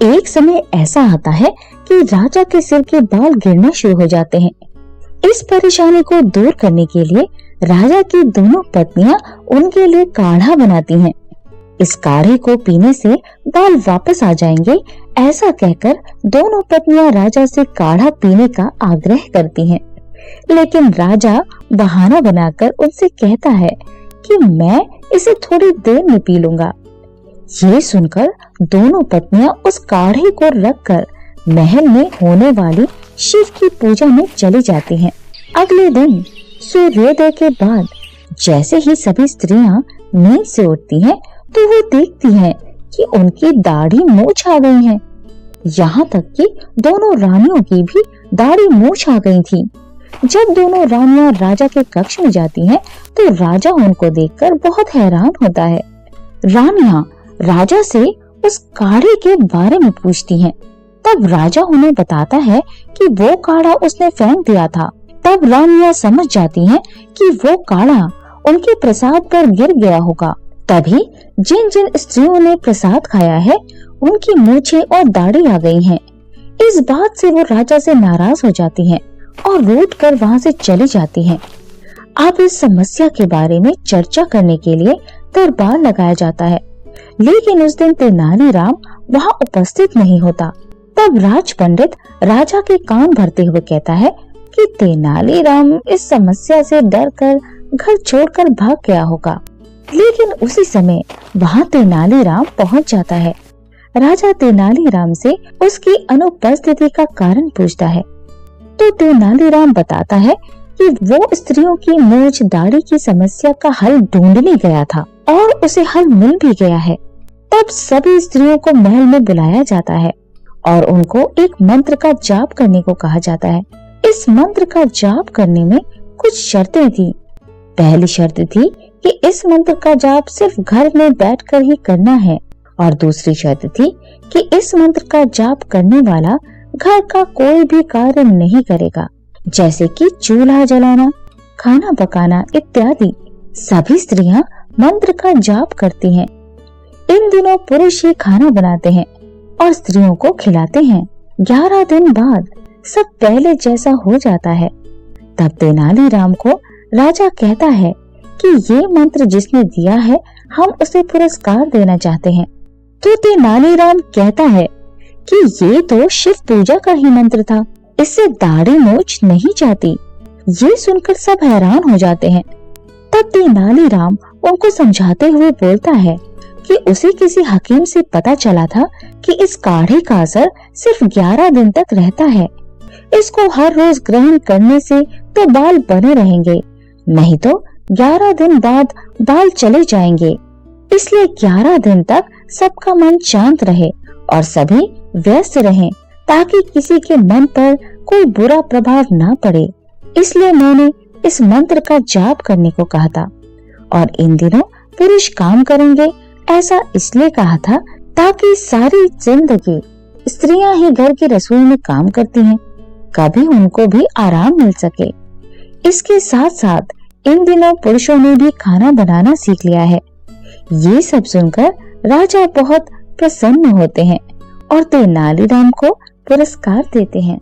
एक समय ऐसा आता है कि राजा के सिर के बाल गिरना शुरू हो जाते हैं। इस परेशानी को दूर करने के लिए राजा की दोनों पत्नियां उनके लिए काढ़ा बनाती हैं। इस काढ़े को पीने से बाल वापस आ जाएंगे, ऐसा कहकर दोनों पत्नियां राजा से काढ़ा पीने का आग्रह करती हैं। लेकिन राजा बहाना बनाकर उनसे कहता है कि मैं इसे थोड़ी देर में पी लूंगा। ये सुनकर दोनों पत्नियां उस काढ़े को रखकर महल में होने वाली शिव की पूजा में चली जाती हैं। अगले दिन सूर्योदय के बाद जैसे ही सभी स्त्रियां नींद से उठती हैं, तो वो देखती हैं कि उनकी दाढ़ी मूंछ आ गई है। यहाँ तक कि दोनों रानियों की भी दाढ़ी मूंछ आ गई थी। जब दोनों रानियां राजा के कक्ष में जाती हैं, तो राजा उनको देखकर बहुत हैरान होता है। रानियां राजा से उस काढ़े के बारे में पूछती हैं। तब राजा उन्हें बताता है कि वो काढ़ा उसने फेंक दिया था। तब रानियां समझ जाती हैं कि वो काढ़ा उनके प्रसाद पर गिर गया होगा। तभी जिन जिन स्त्रियों ने प्रसाद खाया है, उनकी मूछें और दाढ़ी आ गई हैं। इस बात से वो राजा से नाराज हो जाती हैं और रूठ कर वहाँ से चली जाती हैं। अब इस समस्या के बारे में चर्चा करने के लिए दरबार लगाया जाता है, लेकिन उस दिन तेनालीराम वहाँ उपस्थित नहीं होता। तब राज पंडित राजा के कान भरते हुए कहता है कि तेनालीराम इस समस्या से डरकर घर छोड़कर भाग गया होगा। लेकिन उसी समय वहाँ तेनालीराम पहुँच जाता है। राजा तेनालीराम से उसकी अनुपस्थिति का कारण पूछता है, तो तेनालीराम बताता है कि वो स्त्रियों की मूंछ दाढ़ी की समस्या का हल ढूंढने गया था और उसे हल मिल भी गया है। तब सभी स्त्रियों को महल में बुलाया जाता है और उनको एक मंत्र का जाप करने को कहा जाता है। इस मंत्र का जाप करने में कुछ शर्तें थी। पहली शर्त थी कि इस मंत्र का जाप सिर्फ घर में बैठकर ही करना है, और दूसरी शर्त थी कि इस मंत्र का जाप करने वाला घर का कोई भी कार्य नहीं करेगा, जैसे कि चूल्हा जलाना, खाना पकाना इत्यादि। सभी स्त्रियां मंत्र का जाप करती हैं। इन दिनों पुरुष ही खाना बनाते हैं और स्त्रियों को खिलाते हैं। 11 दिन बाद सब पहले जैसा हो जाता है। तब तेनालीराम को राजा कहता है कि ये मंत्र जिसने दिया है, हम उसे पुरस्कार देना चाहते हैं। तो तेनालीराम कहता है कि ये तो शिव पूजा का ही मंत्र था, इससे दाढ़ी मूंछ नहीं जाती। ये सुनकर सब हैरान हो जाते हैं। तब तेनालीराम उनको समझाते हुए बोलता है कि उसे किसी हकीम से पता चला था कि इस काढ़े का असर सिर्फ 11 दिन तक रहता है। इसको हर रोज ग्रहण करने से तो बाल बने रहेंगे, नहीं तो 11 दिन बाद बाल चले जाएंगे। इसलिए 11 दिन तक सबका मन शांत रहे और सभी व्यस्त रहें, ताकि किसी के मन पर कोई बुरा प्रभाव ना पड़े। इसलिए मैंने इस मंत्र का जाप करने को कहा था। और इन दिनों पुरुष काम करेंगे, ऐसा इसलिए कहा था ताकि सारी जिंदगी स्त्रियां ही घर की रसोई में काम करती हैं, कभी उनको भी आराम मिल सके। इसके साथ साथ इन दिनों पुरुषों ने भी खाना बनाना सीख लिया है। ये सब सुनकर राजा बहुत प्रसन्न होते हैं और तेनालीराम को पुरस्कार देते हैं।